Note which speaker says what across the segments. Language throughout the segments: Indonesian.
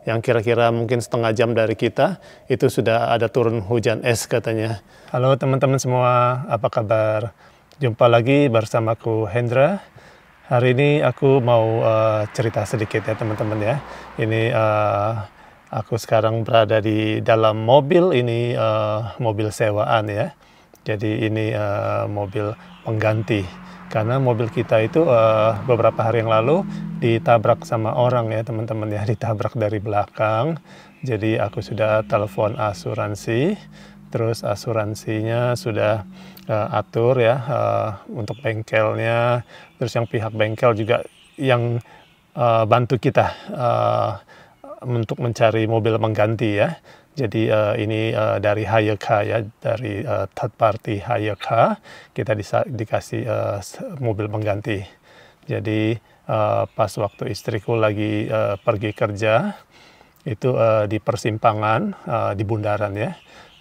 Speaker 1: yang kira-kira mungkin setengah jam dari kita, itu sudah ada turun hujan es katanya. Halo teman-teman semua, apa kabar? Jumpa lagi bersamaku Hendra. Hari ini aku mau cerita sedikit ya teman-teman ya. Ini aku sekarang berada di dalam mobil, ini mobil sewaan ya. Jadi ini mobil pengganti. Karena mobil kita itu beberapa hari yang lalu ditabrak sama orang ya teman-teman ya, ditabrak dari belakang. Jadi aku sudah telepon asuransi, terus asuransinya sudah atur ya untuk bengkelnya, terus yang pihak bengkel juga yang bantu kita untuk mencari mobil pengganti ya. Jadi ini dari Hire Car ya, dari third party Hire Car, kita dikasih mobil pengganti. Jadi pas waktu istriku lagi pergi kerja, itu di persimpangan, di bundaran ya,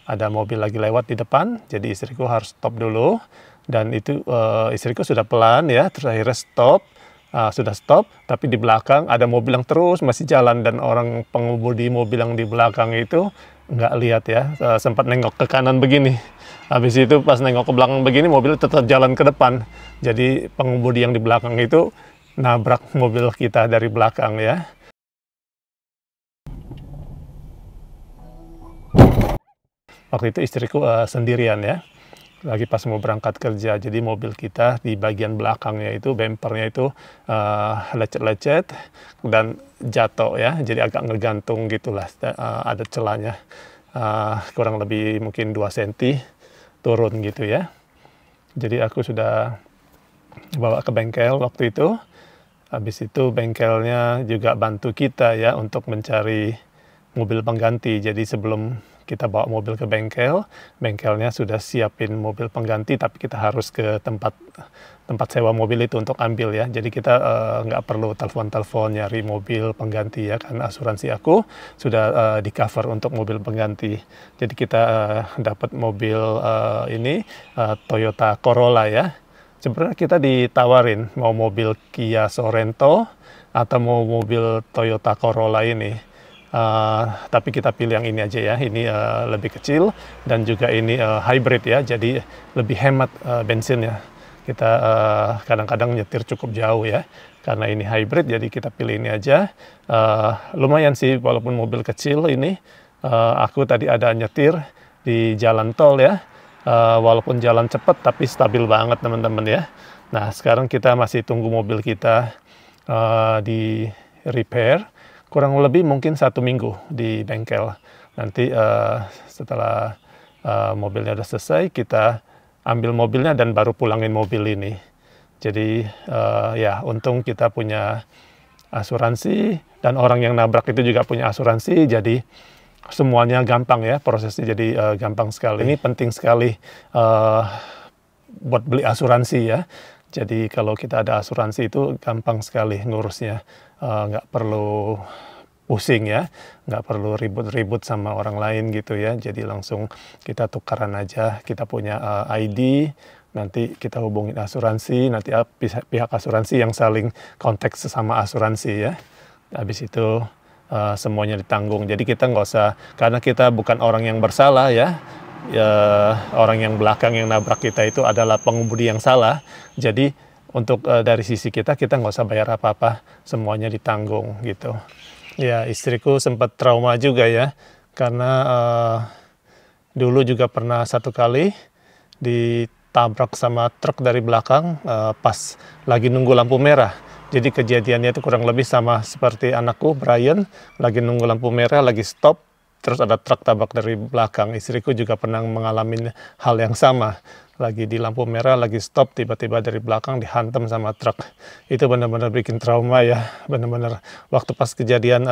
Speaker 1: ada mobil lagi lewat di depan, jadi istriku harus stop dulu, dan itu istriku sudah pelan ya, terus akhirnya stop. Sudah stop, tapi di belakang ada mobil yang terus masih jalan, dan orang pengemudi mobil yang di belakang itu nggak lihat ya, sempat nengok ke kanan begini. Habis itu pas nengok ke belakang begini, mobil tetap jalan ke depan. Jadi pengemudi yang di belakang itu nabrak mobil kita dari belakang ya. Waktu itu istriku sendirian ya, lagi pas mau berangkat kerja. Jadi mobil kita di bagian belakangnya itu, bempernya itu lecet-lecet dan jatuh ya, jadi agak ngegantung gitulah, ada celahnya, kurang lebih mungkin 2 cm turun gitu ya. Jadi aku sudah bawa ke bengkel waktu itu. Habis itu bengkelnya juga bantu kita ya untuk mencari mobil pengganti. Jadi sebelum kita bawa mobil ke bengkel, bengkelnya sudah siapin mobil pengganti, tapi kita harus ke tempat sewa mobil itu untuk ambil ya. Jadi kita nggak perlu telepon-telepon nyari mobil pengganti ya, karena asuransi aku sudah di cover untuk mobil pengganti. Jadi kita dapat mobil ini Toyota Corolla ya. Sebenarnya kita ditawarin mau mobil Kia Sorento atau mau mobil Toyota Corolla ini. Tapi kita pilih yang ini aja ya, ini lebih kecil dan juga ini hybrid ya, jadi lebih hemat bensinnya. Kita kadang-kadang nyetir cukup jauh ya, karena ini hybrid, jadi kita pilih ini aja. Lumayan sih, walaupun mobil kecil ini, aku tadi ada nyetir di jalan tol ya, walaupun jalan cepat tapi stabil banget teman-teman ya. Nah sekarang kita masih tunggu mobil kita di repair, kurang lebih mungkin 1 minggu di bengkel. Nanti setelah mobilnya udah selesai, kita ambil mobilnya dan baru pulangin mobil ini. Jadi ya untung kita punya asuransi, dan orang yang nabrak itu juga punya asuransi, jadi semuanya gampang ya, prosesnya jadi gampang sekali. Ini penting sekali buat beli asuransi ya. Jadi kalau kita ada asuransi itu gampang sekali ngurusnya, nggak perlu pusing ya, nggak perlu ribut-ribut sama orang lain gitu ya. Jadi langsung kita tukaran aja, kita punya ID, nanti kita hubungin asuransi, nanti pihak asuransi yang saling kontak sesama asuransi ya. Habis itu semuanya ditanggung. Jadi kita nggak usah, karena kita bukan orang yang bersalah ya. Orang yang belakang yang nabrak kita itu adalah pengemudi yang salah. Jadi untuk dari sisi kita nggak usah bayar apa-apa, semuanya ditanggung gitu. Ya istriku sempat trauma juga ya, karena dulu juga pernah 1 kali ditabrak sama truk dari belakang pas lagi nunggu lampu merah. Jadi kejadiannya itu kurang lebih sama seperti anakku Brian, lagi nunggu lampu merah, lagi stop, terus ada truk tabrak dari belakang. Istriku juga pernah mengalami hal yang sama. Lagi di lampu merah, lagi stop, tiba-tiba dari belakang dihantam sama truk. Itu benar-benar bikin trauma ya. Benar-benar waktu pas kejadian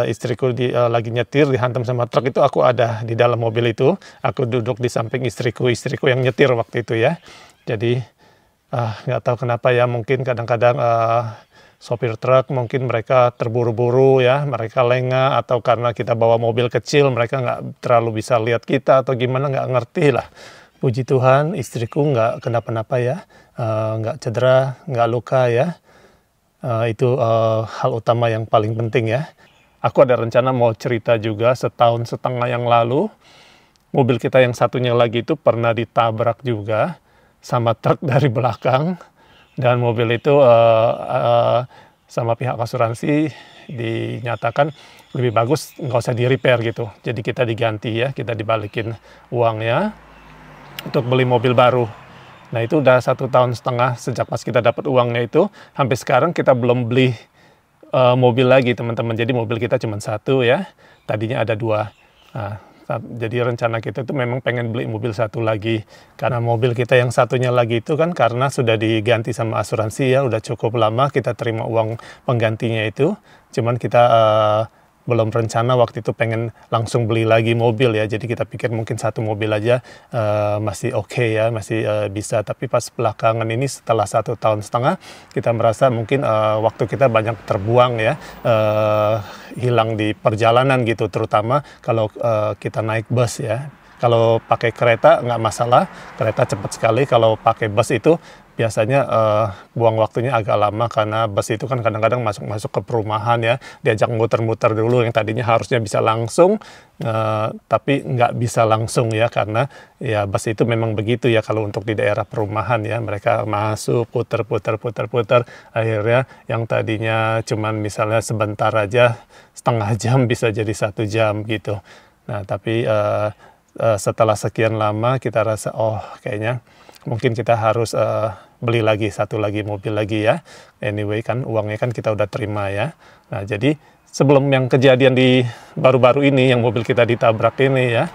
Speaker 1: istriku lagi nyetir dihantam sama truk itu, aku ada di dalam mobil itu. Aku duduk di samping istriku yang nyetir waktu itu ya. Jadi nggak tahu kenapa ya, mungkin kadang-kadang sopir truk mungkin mereka terburu-buru ya, mereka lengah, atau karena kita bawa mobil kecil mereka nggak terlalu bisa lihat kita atau gimana, nggak ngerti lah. Puji Tuhan istriku nggak kenapa-napa ya, nggak cedera, nggak luka ya. Itu hal utama yang paling penting ya. Aku ada rencana mau cerita juga, 1,5 tahun yang lalu, mobil kita yang satunya lagi itu pernah ditabrak juga sama truk dari belakang, dan mobil itu sama pihak asuransi dinyatakan lebih bagus nggak usah di-repair gitu. Jadi kita diganti ya, kita dibalikin uangnya untuk beli mobil baru. Nah itu udah 1,5 tahun sejak pas kita dapat uangnya itu, sampai sekarang kita belum beli mobil lagi teman-teman. Jadi mobil kita cuma satu ya, tadinya ada 2. Nah, jadi rencana kita itu memang pengen beli mobil satu lagi. Karena mobil kita yang satunya lagi itu kan karena sudah diganti sama asuransi ya, udah cukup lama kita terima uang penggantinya itu. Cuman kita belum rencana waktu itu pengen langsung beli lagi mobil ya, jadi kita pikir mungkin satu mobil aja masih oke ya, masih bisa. Tapi pas belakangan ini setelah 1,5 tahun kita merasa mungkin waktu kita banyak terbuang ya, hilang di perjalanan gitu, terutama kalau kita naik bus ya. Kalau pakai kereta nggak masalah, kereta cepat sekali. Kalau pakai bus itu biasanya buang waktunya agak lama, karena bus itu kan kadang-kadang masuk ke perumahan ya, diajak muter-muter dulu, yang tadinya harusnya bisa langsung, tapi nggak bisa langsung ya, karena ya bus itu memang begitu ya, kalau untuk di daerah perumahan ya, mereka masuk puter, akhirnya yang tadinya cuman misalnya sebentar aja, setengah jam bisa jadi 1 jam gitu. Nah tapi setelah sekian lama kita rasa kayaknya mungkin kita harus beli lagi satu lagi mobil lagi ya. Anyway kan uangnya kan kita udah terima ya. Nah jadi sebelum yang kejadian di baru-baru ini yang mobil kita ditabrak ini ya,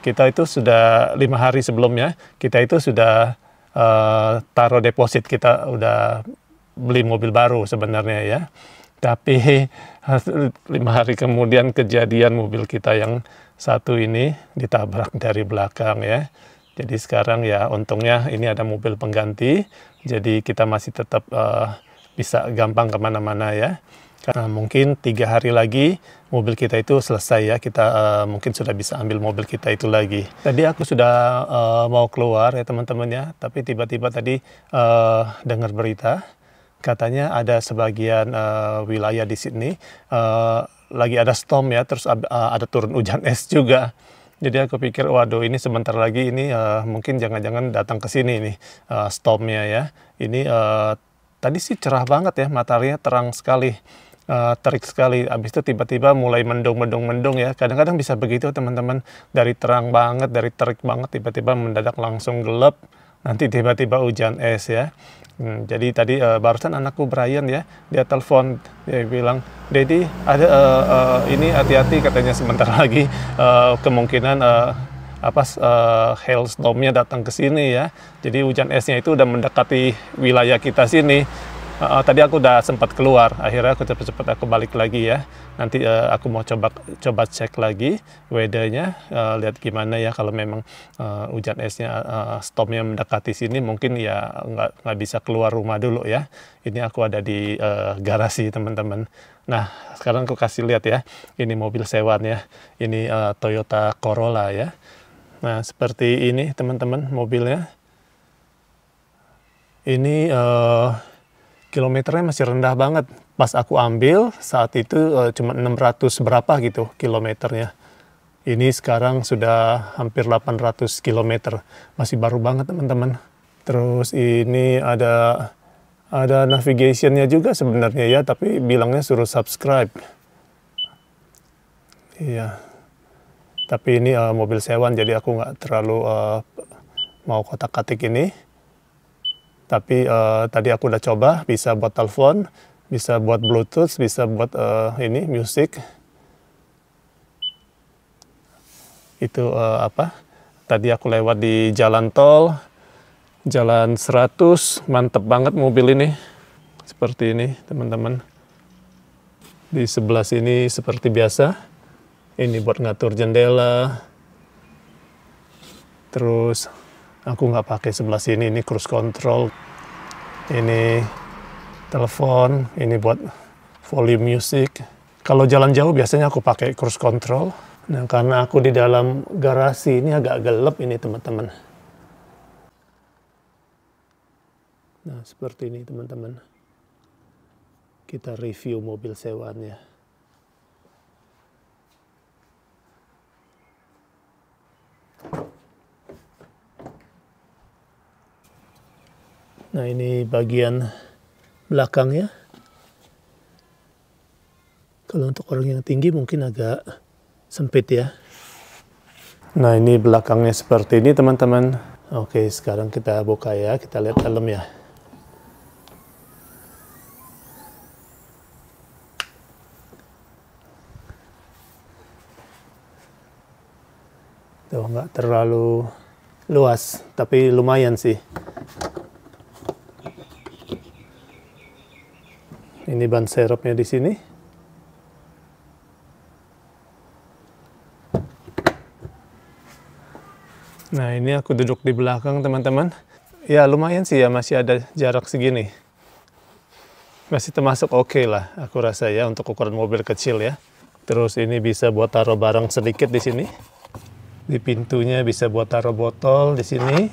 Speaker 1: kita itu sudah 5 hari sebelumnya kita itu sudah taruh deposit, kita udah beli mobil baru sebenarnya ya. Tapi 5 hari kemudian kejadian mobil kita yang satu ini ditabrak dari belakang ya. Jadi sekarang ya untungnya ini ada mobil pengganti, jadi kita masih tetap bisa gampang kemana-mana ya. Karena mungkin 3 hari lagi mobil kita itu selesai ya, kita mungkin sudah bisa ambil mobil kita itu lagi. Tadi aku sudah mau keluar ya teman-teman ya, tapi tiba-tiba tadi dengar berita, katanya ada sebagian wilayah di Sydney lagi ada storm ya, terus ada turun hujan es juga. Jadi aku pikir, waduh ini sebentar lagi ini mungkin jangan-jangan datang ke sini nih stormnya ya. Ini tadi sih cerah banget ya, mataharinya terang sekali, terik sekali. Habis itu tiba-tiba mulai mendung ya. Kadang-kadang bisa begitu teman-teman, dari terang banget, dari terik banget, tiba-tiba mendadak langsung gelap. Nanti tiba-tiba hujan es ya. Jadi tadi barusan anakku Brian ya, dia telepon, dia bilang, Daddy ada ini hati-hati katanya sebentar lagi kemungkinan hailstormnya datang ke sini ya. Jadi hujan esnya itu udah mendekati wilayah kita sini. Tadi aku udah sempat keluar, akhirnya aku cepet-cepet aku balik lagi ya. Nanti aku mau coba cek lagi weather-nya, lihat gimana ya, kalau memang hujan esnya stormnya mendekati sini, mungkin ya nggak bisa keluar rumah dulu ya. Ini aku ada di garasi teman-teman. Nah sekarang aku kasih lihat ya, ini mobil sewaan ya, ini Toyota Corolla ya. Nah seperti ini teman-teman mobilnya. Ini kilometernya masih rendah banget. Pas aku ambil saat itu cuma 600 berapa gitu kilometernya. Ini sekarang sudah hampir 800 kilometer. Masih baru banget teman-teman. Terus ini ada navigation-nya juga sebenarnya ya, tapi bilangnya suruh subscribe. Iya. Tapi ini mobil sewaan, jadi aku nggak terlalu mau kotak-katik ini. Tapi tadi aku udah coba, bisa buat telepon, bisa buat Bluetooth, bisa buat ini musik. Itu tadi aku lewat di jalan tol, jalan 100, mantep banget mobil ini. Seperti ini teman-teman. Di sebelah sini seperti biasa. Ini buat ngatur jendela. Terus aku nggak pakai sebelah sini, ini cruise control, ini telepon, ini buat volume music. Kalau jalan jauh biasanya aku pakai cruise control. Nah karena aku di dalam garasi ini agak gelap ini teman-teman. Nah seperti ini teman-teman. kita review mobil sewaannya. Nah, ini bagian belakangnya. Kalau untuk orang yang tinggi mungkin agak sempit ya. Nah, ini belakangnya seperti ini teman-teman. Oke, sekarang kita buka ya, kita lihat dalam ya. Tuh, nggak terlalu luas, tapi lumayan sih. Ini ban serepnya di sini. Nah, ini aku duduk di belakang teman-teman. Ya lumayan sih ya, masih ada jarak segini. Masih termasuk oke lah, aku rasa ya untuk ukuran mobil kecil ya. Terus ini bisa buat taruh barang sedikit di sini. Di pintunya bisa buat taruh botol di sini,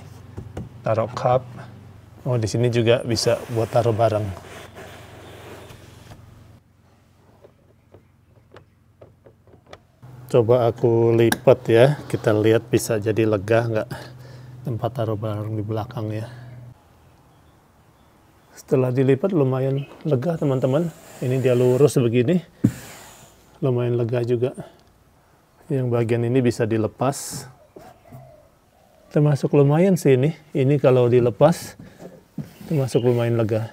Speaker 1: taruh cup. Oh, di sini juga bisa buat taruh barang. Coba aku lipat ya, kita lihat bisa jadi lega nggak tempat taruh barang di belakang ya. Setelah dilipat lumayan lega teman-teman. Ini dia lurus begini, lumayan lega juga. Yang bagian ini bisa dilepas. Termasuk lumayan sih ini. Ini kalau dilepas, termasuk lumayan lega.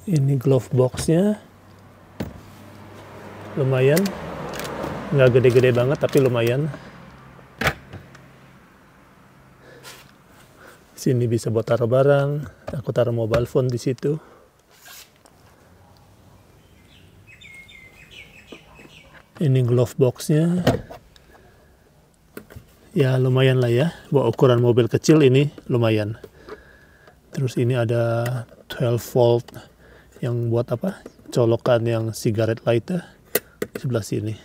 Speaker 1: Ini glove boxnya. Lumayan. Nggak gede-gede banget, tapi lumayan. Sini bisa buat taruh barang. Aku taruh mobile phone di situ. Ini glove boxnya. Ya lumayan lah ya. Buat ukuran mobil kecil ini lumayan. Terus ini ada 12 volt yang buat apa? Colokan yang cigarette lighter di sebelah sini.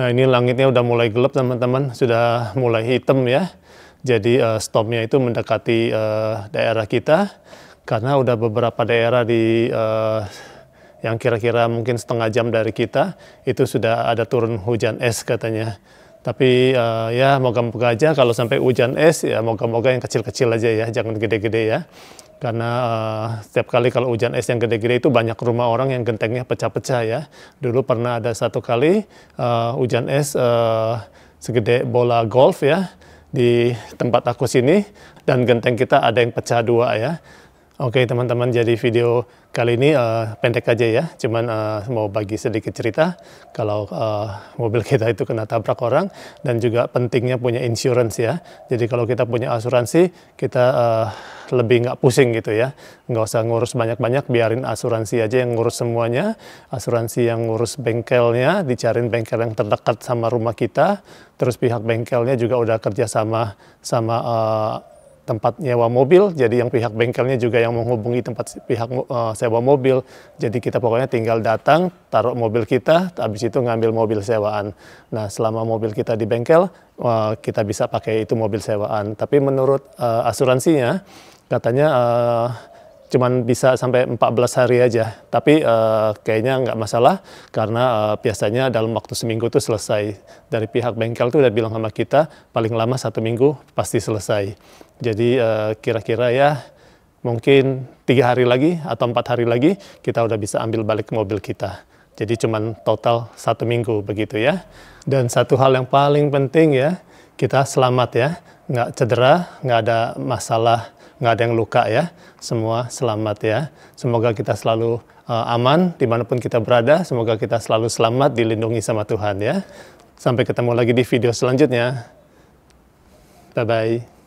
Speaker 1: Nah, ini langitnya udah mulai gelap teman-teman. Sudah mulai hitam ya. Jadi stopnya itu mendekati daerah kita. Karena udah beberapa daerah di yang kira-kira mungkin setengah jam dari kita, itu sudah ada turun hujan es katanya. Tapi ya moga-moga aja kalau sampai hujan es, ya moga-moga yang kecil-kecil aja ya, jangan gede-gede ya. Karena setiap kali kalau hujan es yang gede-gede itu banyak rumah orang yang gentengnya pecah-pecah ya. Dulu pernah ada satu kali hujan es segede bola golf ya, di tempat aku sini, dan genteng kita ada yang pecah dua ya. Oke teman-teman, jadi video kali ini pendek aja ya, cuman mau bagi sedikit cerita kalau mobil kita itu kena tabrak orang, dan juga pentingnya punya insurance ya. Jadi kalau kita punya asuransi, kita lebih nggak pusing gitu ya, nggak usah ngurus banyak-banyak, biarin asuransi aja yang ngurus semuanya. Asuransi yang ngurus bengkelnya, dicariin bengkel yang terdekat sama rumah kita, terus pihak bengkelnya juga udah kerja sama tempat nyewa mobil, jadi yang pihak bengkelnya juga yang menghubungi tempat pihak sewa mobil. Jadi kita pokoknya tinggal datang, taruh mobil kita, habis itu ngambil mobil sewaan. Nah, selama mobil kita di bengkel, kita bisa pakai itu mobil sewaan. Tapi menurut asuransinya, katanya cuman bisa sampai 14 hari aja. Tapi kayaknya nggak masalah, karena biasanya dalam waktu seminggu itu selesai. Dari pihak bengkel tuh udah bilang sama kita, paling lama 1 minggu pasti selesai. Jadi kira-kira ya mungkin 3 hari lagi atau 4 hari lagi kita udah bisa ambil balik mobil kita. Jadi cuman total 1 minggu begitu ya. Dan satu hal yang paling penting ya, kita selamat ya, nggak cedera, nggak ada masalah, nggak ada yang luka ya, semua selamat ya. Semoga kita selalu aman dimanapun kita berada, semoga kita selalu selamat, dilindungi sama Tuhan ya. Sampai ketemu lagi di video selanjutnya. Bye-bye.